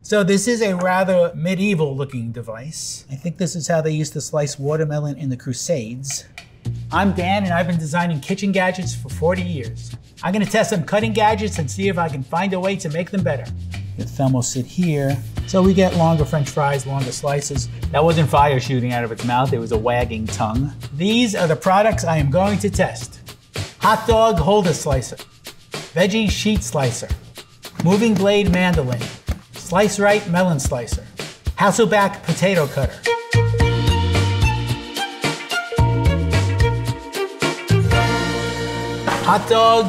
So this is a rather medieval looking device. I think this is how they used to slice watermelon in the Crusades. I'm Dan and I've been designing kitchen gadgets for 40 years. I'm gonna test some cutting gadgets and see if I can find a way to make them better. The thumb will sit here. So we get longer French fries, longer slices. That wasn't fire shooting out of its mouth, it was a wagging tongue. These are the products I am going to test. Hot dog holder slicer, veggie sheet slicer, moving blade mandolin, Slice Right melon slicer, Hasselback potato cutter. Hot dog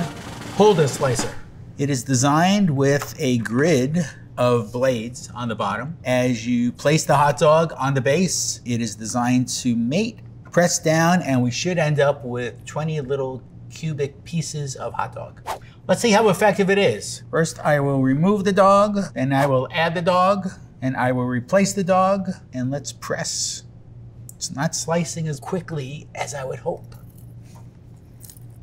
holder slicer. It is designed with a grid of blades on the bottom. As you place the hot dog on the base, it is designed to mate, press down, and we should end up with 20 little cubic pieces of hot dog. Let's see how effective it is. First, I will remove the dog, then I will add the dog, and I will replace the dog, and let's press. It's not slicing as quickly as I would hope.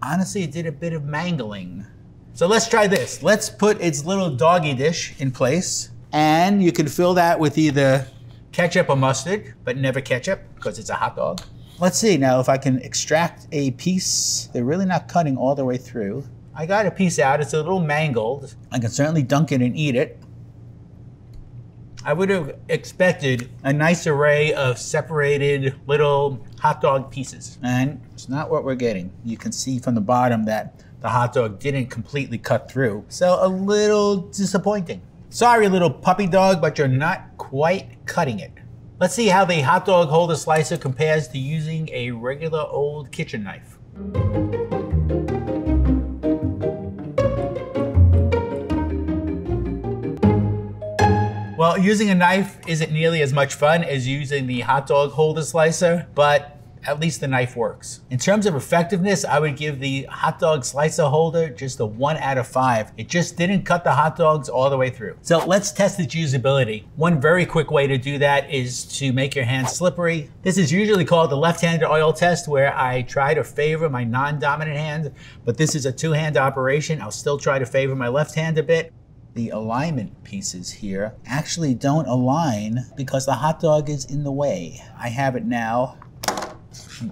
Honestly, it did a bit of mangling. So let's try this. Let's put its little doggy dish in place, and you can fill that with either ketchup or mustard, but never ketchup because it's a hot dog. Let's see now if I can extract a piece. They're really not cutting all the way through. I got a piece out, it's a little mangled. I can certainly dunk it and eat it. I would have expected a nice array of separated little hot dog pieces, and it's not what we're getting. You can see from the bottom that the hot dog didn't completely cut through, so a little disappointing. Sorry, little puppy dog, but you're not quite cutting it. Let's see how the hot dog holder slicer compares to using a regular old kitchen knife. Well, using a knife isn't nearly as much fun as using the hot dog holder slicer, but at least the knife works. In terms of effectiveness, I would give the hot dog slicer holder just a 1 out of 5. It just didn't cut the hot dogs all the way through. So let's test its usability. One very quick way to do that is to make your hands slippery. This is usually called the left-handed oil test, where I try to favor my non-dominant hand, but this is a two-hand operation. I'll still try to favor my left hand a bit. The alignment pieces here actually don't align because the hot dog is in the way. I have it now.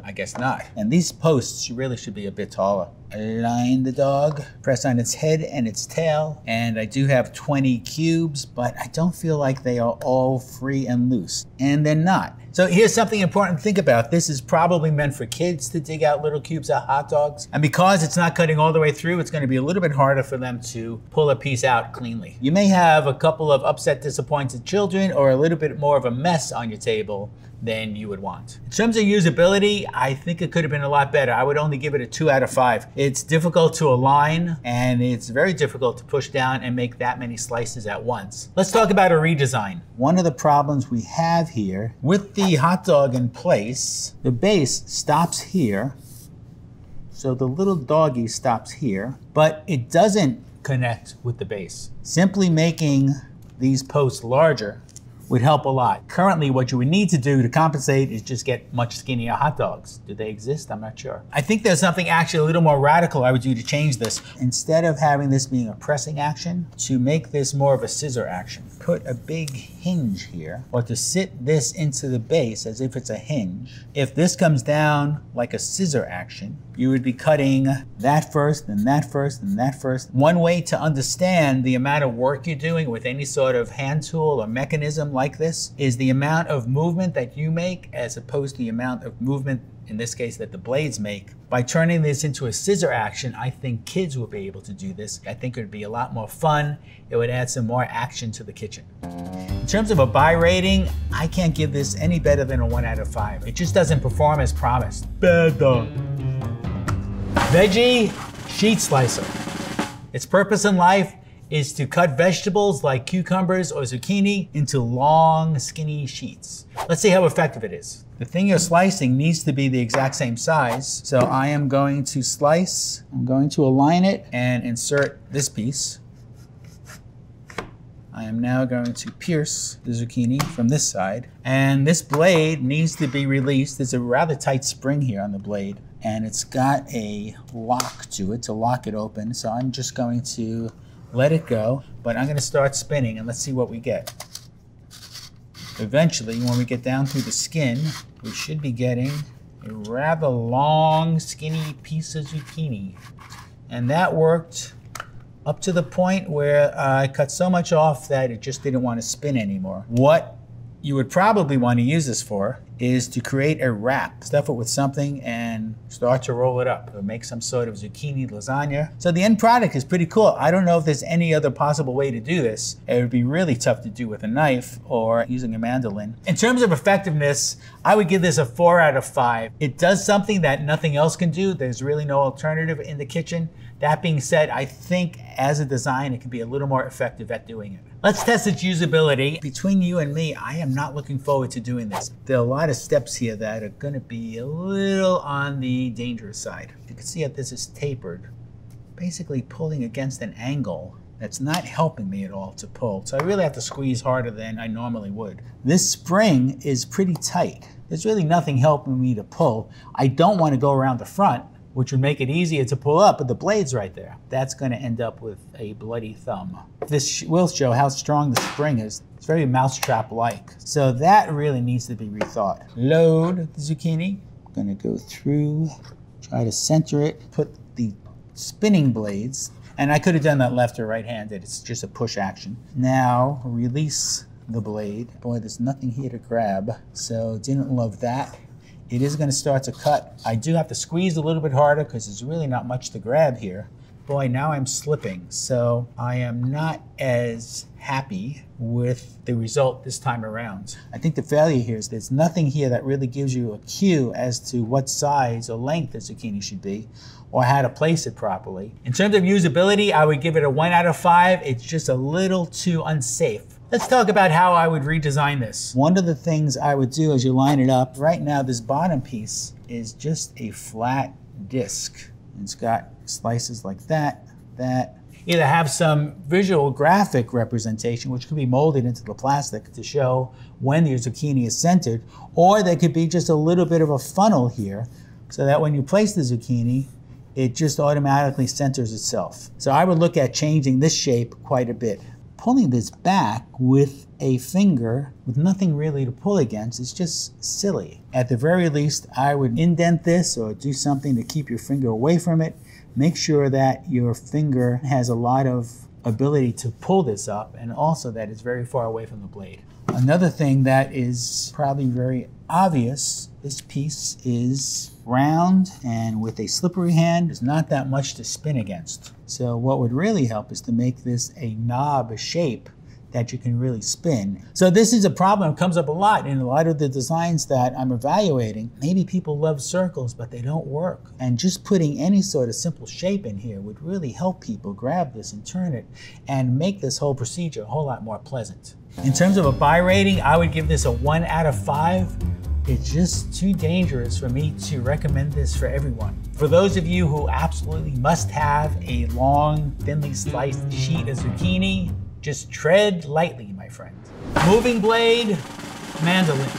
I guess not. And these posts really should be a bit taller. Align the dog, press on its head and its tail, and I do have 20 cubes, but I don't feel like they are all free and loose, and they're not. So here's something important to think about. This is probably meant for kids to dig out little cubes of hot dogs, and because it's not cutting all the way through, it's going to be a little bit harder for them to pull a piece out cleanly. You may have a couple of upset, disappointed children, or a little bit more of a mess on your table than you would want. In terms of usability, I think it could have been a lot better. I would only give it a 2 out of 5. It's difficult to align, and it's very difficult to push down and make that many slices at once. Let's talk about a redesign. One of the problems we have here, with the hot dog in place, the base stops here, so the little doggy stops here, but it doesn't connect with the base. Simply making these posts larger would help a lot. Currently, what you would need to do to compensate is just get much skinnier hot dogs. Do they exist? I'm not sure. I think there's something actually a little more radical I would do to change this. Instead of having this being a pressing action, to make this more of a scissor action. Put a big hinge here, or to sit this into the base as if it's a hinge. If this comes down like a scissor action, you would be cutting that first, and that first, and that first. One way to understand the amount of work you're doing with any sort of hand tool or mechanism like this is the amount of movement that you make as opposed to the amount of movement, in this case, that the blades make. By turning this into a scissor action, I think kids will be able to do this. I think it would be a lot more fun. It would add some more action to the kitchen. In terms of a buy rating, I can't give this any better than a 1 out of 5. It just doesn't perform as promised. Bad dog. Veggie sheet slicer. Its purpose in life is to cut vegetables like cucumbers or zucchini into long, skinny sheets. Let's see how effective it is. The thing you're slicing needs to be the exact same size. So I am going to slice, I'm going to align it and insert this piece. I am now going to pierce the zucchini from this side. And this blade needs to be released. There's a rather tight spring here on the blade, and it's got a lock to it to lock it open. So I'm just going to let it go, but I'm going to start spinning and let's see what we get. Eventually, when we get down through the skin, we should be getting a rather long, skinny piece of zucchini. And that worked up to the point where I cut so much off that it just didn't want to spin anymore. What you would probably want to use this for is to create a wrap. Stuff it with something and start to roll it up or make some sort of zucchini lasagna. So the end product is pretty cool. I don't know if there's any other possible way to do this. It would be really tough to do with a knife or using a mandolin. In terms of effectiveness, I would give this a 4 out of 5. It does something that nothing else can do. There's really no alternative in the kitchen. That being said, I think as a design, it can be a little more effective at doing it. Let's test its usability. Between you and me, I am not looking forward to doing this. There are a lot of steps here that are gonna be a little on the dangerous side. You can see how this is tapered, basically pulling against an angle that's not helping me at all to pull. So I really have to squeeze harder than I normally would. This spring is pretty tight. There's really nothing helping me to pull. I don't want to go around the front, which would make it easier to pull up, but the blade's right there. That's gonna end up with a bloody thumb. This will show how strong the spring is. It's very mousetrap-like. So that really needs to be rethought. Load the zucchini. I'm gonna go through, try to center it, put the spinning blades, and I could have done that left or right-handed. It's just a push action. Now, release the blade. Boy, there's nothing here to grab, so didn't love that. It is going to start to cut. I do have to squeeze a little bit harder because there's really not much to grab here. Boy, now I'm slipping. So I am not as happy with the result this time around. I think the failure here is there's nothing here that really gives you a cue as to what size or length the zucchini should be or how to place it properly. In terms of usability, I would give it a 1 out of 5. It's just a little too unsafe. Let's talk about how I would redesign this. One of the things I would do as you line it up, right now this bottom piece is just a flat disc. It's got slices like that. Either have some visual graphic representation, which could be molded into the plastic to show when your zucchini is centered, or there could be just a little bit of a funnel here so that when you place the zucchini, it just automatically centers itself. So I would look at changing this shape quite a bit. Pulling this back with a finger with nothing really to pull against is just silly. At the very least, I would indent this or do something to keep your finger away from it. Make sure that your finger has a lot of ability to pull this up and also that it's very far away from the blade. Another thing that is probably very obvious, this piece is round and with a slippery hand, there's not that much to spin against. So what would really help is to make this a knob shape that you can really spin. So this is a problem that comes up a lot in a lot of the designs that I'm evaluating. Maybe people love circles, but they don't work. And just putting any sort of simple shape in here would really help people grab this and turn it and make this whole procedure a whole lot more pleasant. In terms of a buy rating, I would give this a 1 out of 5. It's just too dangerous for me to recommend this for everyone. For those of you who absolutely must have a long, thinly sliced sheet of zucchini, just tread lightly, my friend. Moving blade, mandolin.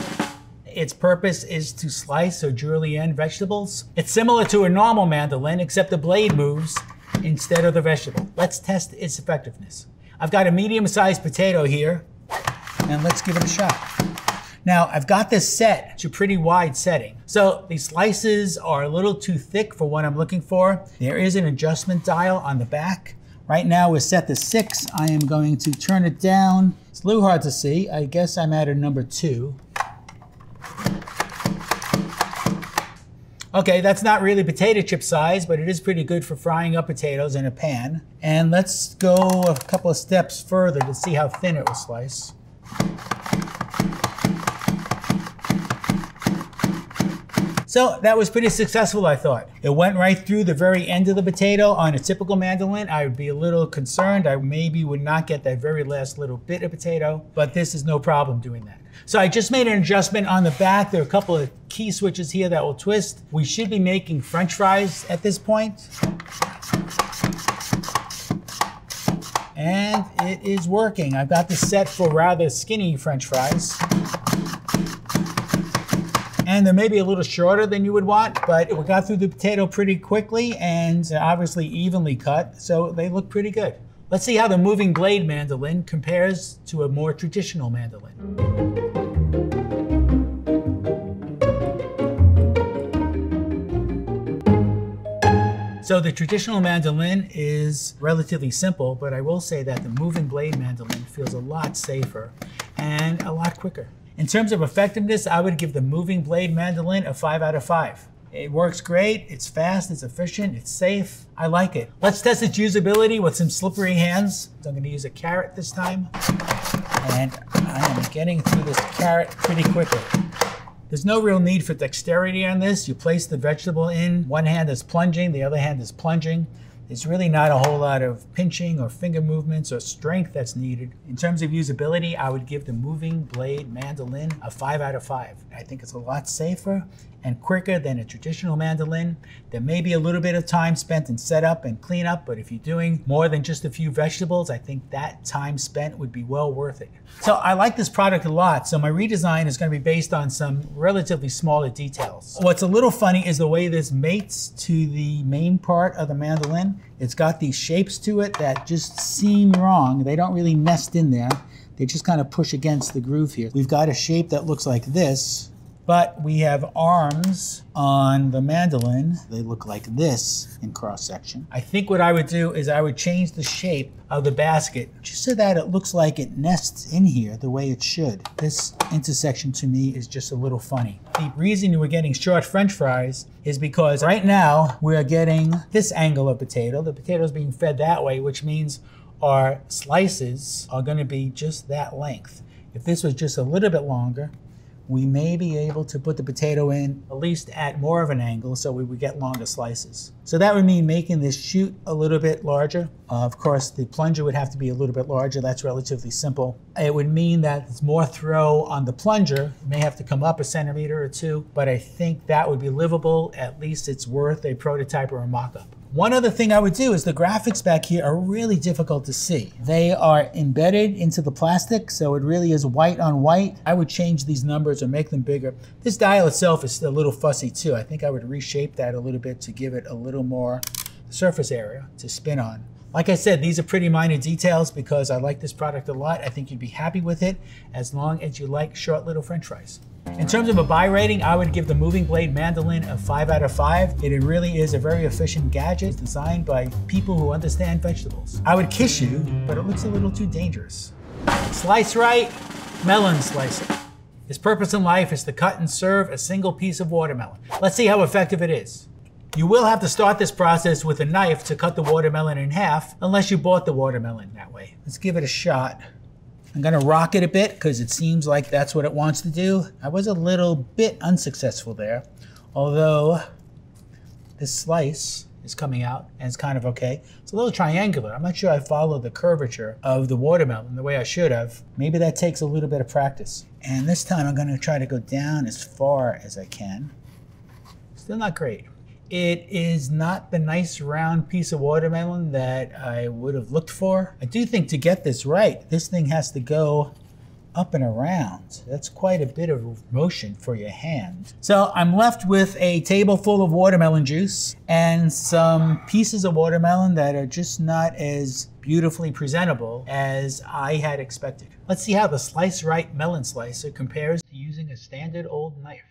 Its purpose is to slice or julienne vegetables. It's similar to a normal mandolin, except the blade moves instead of the vegetable. Let's test its effectiveness. I've got a medium-sized potato here, and let's give it a shot. Now, I've got this set to a pretty wide setting. So these slices are a little too thick for what I'm looking for. There is an adjustment dial on the back. Right now we're set to 6. I am going to turn it down. It's a little hard to see. I guess I'm at a number 2. Okay, that's not really potato chip size, but it is pretty good for frying up potatoes in a pan. And let's go a couple of steps further to see how thin it will slice. So that was pretty successful, I thought. It went right through the very end of the potato. On a typical mandolin, I would be a little concerned. I maybe would not get that very last little bit of potato, but this is no problem doing that. So I just made an adjustment on the back. There are a couple of key switches here that will twist. We should be making French fries at this point. And it is working. I've got this set for rather skinny French fries. And they're maybe a little shorter than you would want, but we got through the potato pretty quickly and obviously evenly cut, so they look pretty good. Let's see how the moving blade mandolin compares to a more traditional mandolin. So the traditional mandolin is relatively simple, but I will say that the moving blade mandolin feels a lot safer and a lot quicker. In terms of effectiveness, I would give the moving blade mandolin a 5 out of 5. It works great, it's fast, it's efficient, it's safe. I like it. Let's test its usability with some slippery hands. So I'm gonna use a carrot this time. And I am getting through this carrot pretty quickly. There's no real need for dexterity on this. You place the vegetable in, one hand is plunging, the other hand is plunging. There's really not a whole lot of pinching or finger movements or strength that's needed. In terms of usability, I would give the moving blade mandolin a 5 out of 5. I think it's a lot safer and quicker than a traditional mandolin. There may be a little bit of time spent in setup and cleanup, but if you're doing more than just a few vegetables, I think that time spent would be well worth it. So I like this product a lot. So my redesign is going to be based on some relatively smaller details. What's a little funny is the way this mates to the main part of the mandolin. It's got these shapes to it that just seem wrong. They don't really nest in there. They just kind of push against the groove here. We've got a shape that looks like this, but we have arms on the mandolin. They look like this in cross section. I think what I would do is I would change the shape of the basket just so that it looks like it nests in here the way it should. This intersection to me is just a little funny. The reason we're getting short French fries is because right now we're getting this angle of potato. The potato is being fed that way, which means our slices are going to be just that length. If this was just a little bit longer, we may be able to put the potato in at least at more of an angle so we would get longer slices. So that would mean making this chute a little bit larger. Of course, the plunger would have to be a little bit larger. That's relatively simple. It would mean that it's more throw on the plunger. It may have to come up a centimeter or two, but I think that would be livable. At least it's worth a prototype or a mock-up. One other thing I would do is the graphics back here are really difficult to see. They are embedded into the plastic, so it really is white on white. I would change these numbers or make them bigger. This dial itself is a little fussy too. I think I would reshape that a little bit to give it a little more surface area to spin on. Like I said, these are pretty minor details because I like this product a lot. I think you'd be happy with it as long as you like short little French fries. In terms of a buy rating, I would give the moving blade mandolin a 5 out of 5. It really is a very efficient gadget designed by people who understand vegetables. I would kiss you, but it looks a little too dangerous. Slice right, melon slicer. Its purpose in life is to cut and serve a single piece of watermelon. Let's see how effective it is. You will have to start this process with a knife to cut the watermelon in half, unless you bought the watermelon that way. Let's give it a shot. I'm gonna rock it a bit because it seems like that's what it wants to do. I was a little bit unsuccessful there, although this slice is coming out and it's kind of okay. It's a little triangular. I'm not sure I followed the curvature of the watermelon the way I should have. Maybe that takes a little bit of practice. And this time I'm gonna try to go down as far as I can. Still not great. It is not the nice round piece of watermelon that I would have looked for. I do think to get this right, this thing has to go up and around. That's quite a bit of motion for your hand. So I'm left with a table full of watermelon juice and some pieces of watermelon that are just not as beautifully presentable as I had expected. Let's see how the Slice Right melon slicer compares to using a standard old knife.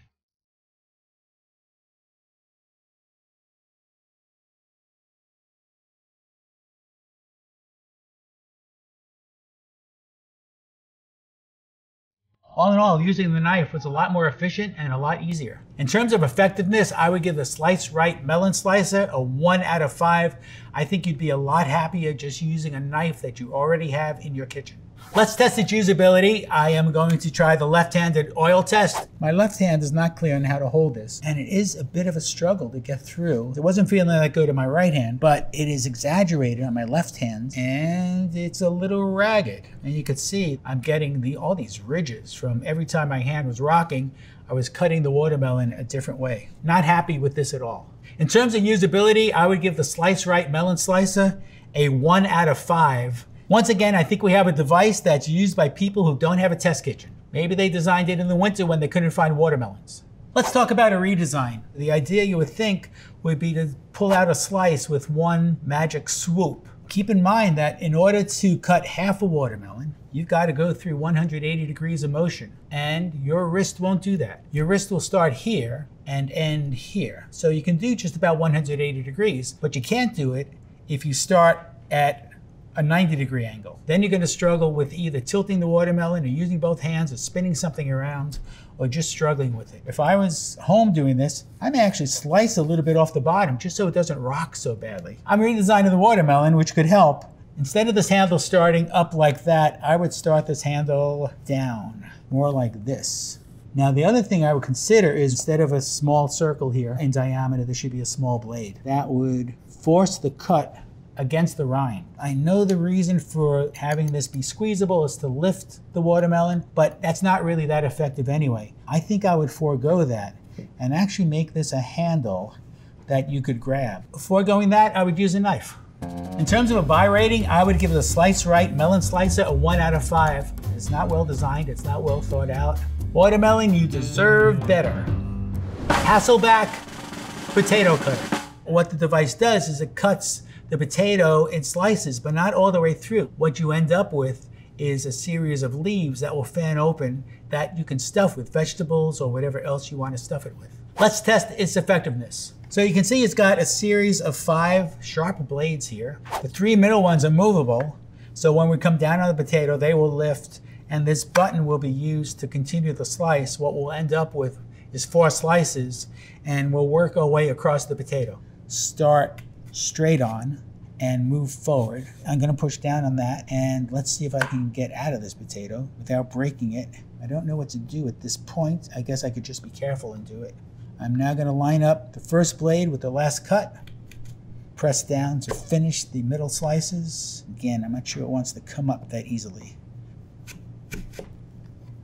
All in all, using the knife was a lot more efficient and a lot easier. In terms of effectiveness, I would give the Slice Right melon slicer a 1 out of 5. I think you'd be a lot happier just using a knife that you already have in your kitchen. Let's test its usability. I am going to try the left-handed oil test. My left hand is not clear on how to hold this, and it is a bit of a struggle to get through. It wasn't feeling that good on my right hand, but it is exaggerated on my left hand, and it's a little ragged. And you can see I'm getting all these ridges from every time my hand was rocking. I was cutting the watermelon a different way. Not happy with this at all. In terms of usability, I would give the Slice Right melon slicer a 1 out of 5. Once again, I think we have a device that's used by people who don't have a test kitchen. Maybe they designed it in the winter when they couldn't find watermelons. Let's talk about a redesign. The idea you would think would be to pull out a slice with one magic swoop. Keep in mind that in order to cut half a watermelon, you've got to go through 180 degrees of motion, and your wrist won't do that. Your wrist will start here and end here. So you can do just about 180 degrees, but you can't do it if you start at a 90-degree angle. Then you're going to struggle with either tilting the watermelon or using both hands or spinning something around or just struggling with it. If I was home doing this, I may actually slice a little bit off the bottom just so it doesn't rock so badly. I'm redesigning the watermelon, which could help. Instead of this handle starting up like that, I would start this handle down, more like this. Now, the other thing I would consider is instead of a small circle here in diameter, there should be a small blade. That would force the cut against the rind. I know the reason for having this be squeezable is to lift the watermelon, but that's not really that effective anyway. I think I would forego that and actually make this a handle that you could grab. Foregoing that, I would use a knife. In terms of a buy rating, I would give the Slice Right melon slicer a 1 out of 5. It's not well designed, it's not well thought out. Watermelon, you deserve better. Hasselback potato cutter. What the device does is it cuts the potato in slices, but not all the way through. What you end up with is a series of leaves that will fan open that you can stuff with vegetables or whatever else you want to stuff it with. Let's test its effectiveness. So you can see it's got a series of 5 sharp blades here. The 3 middle ones are movable, so when we come down on the potato, they will lift, and this button will be used to continue the slice. What we'll end up with is 4 slices, and we'll work our way across the potato. Start straight on and move forward. I'm going to push down on that, and let's see if I can get out of this potato without breaking it. I don't know what to do at this point. I guess I could just be careful and do it. I'm now going to line up the first blade with the last cut. Press down to finish the middle slices. Again, I'm not sure it wants to come up that easily.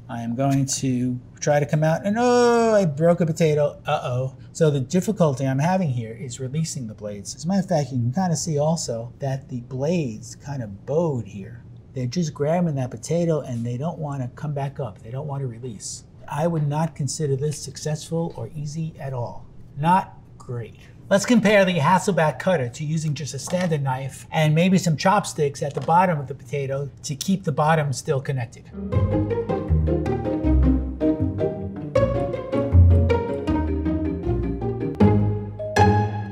I am going to try to come out, and oh, I broke a potato. Uh-oh. So the difficulty I'm having here is releasing the blades. As a matter of fact, you can kind of see also that the blades kind of bowed here. They're just grabbing that potato and they don't want to come back up. They don't want to release. I would not consider this successful or easy at all. Not great. Let's compare the Hasselback cutter to using just a standard knife and maybe some chopsticks at the bottom of the potato to keep the bottom still connected.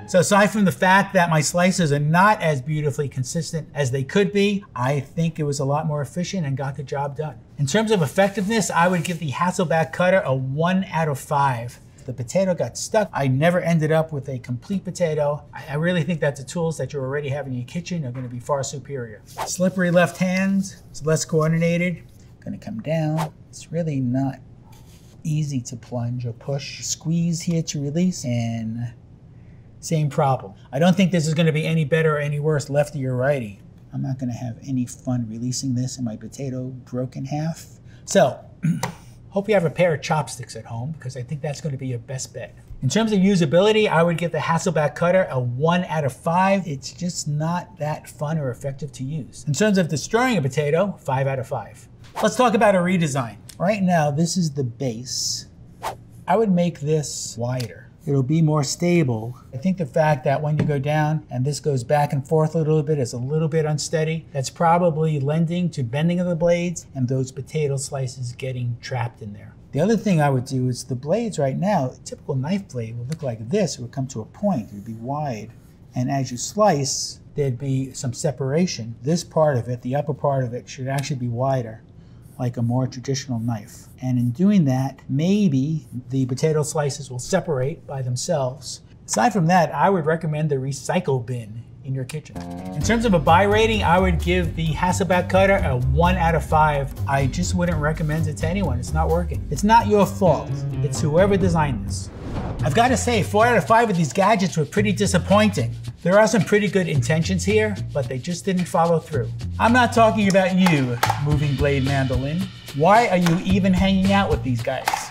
So aside from the fact that my slices are not as beautifully consistent as they could be, I think it was a lot more efficient and got the job done. In terms of effectiveness, I would give the Hasselback cutter a 1 out of 5. The potato got stuck. I never ended up with a complete potato. I really think that the tools that you already have in your kitchen are going to be far superior. Slippery left hand, it's less coordinated. Going to come down. It's really not easy to plunge or push. Squeeze here to release, and same problem. I don't think this is going to be any better or any worse lefty or righty. I'm not going to have any fun releasing this and my potato broke in half. So, hope you have a pair of chopsticks at home, because I think that's going to be your best bet. In terms of usability, I would give the Hasselback cutter a 1 out of 5. It's just not that fun or effective to use. In terms of destroying a potato, 5 out of 5. Let's talk about a redesign. Right now, this is the base. I would make this wider. It'll be more stable. I think the fact that when you go down and this goes back and forth a little bit is a little bit unsteady. That's probably lending to bending of the blades and those potato slices getting trapped in there. The other thing I would do is the blades right now, a typical knife blade would look like this. It would come to a point, it would be wide. And as you slice, there'd be some separation. This part of it, the upper part of it, should actually be wider, like a more traditional knife. And in doing that, maybe the potato slices will separate by themselves. Aside from that, I would recommend the recycle bin in your kitchen. In terms of a buy rating, I would give the Hasselback cutter a 1 out of 5. I just wouldn't recommend it to anyone. It's not working. It's not your fault. It's whoever designed this. I've got to say, 4 out of 5 of these gadgets were pretty disappointing. There are some pretty good intentions here, but they just didn't follow through. I'm not talking about you, moving blade mandolin. Why are you even hanging out with these guys?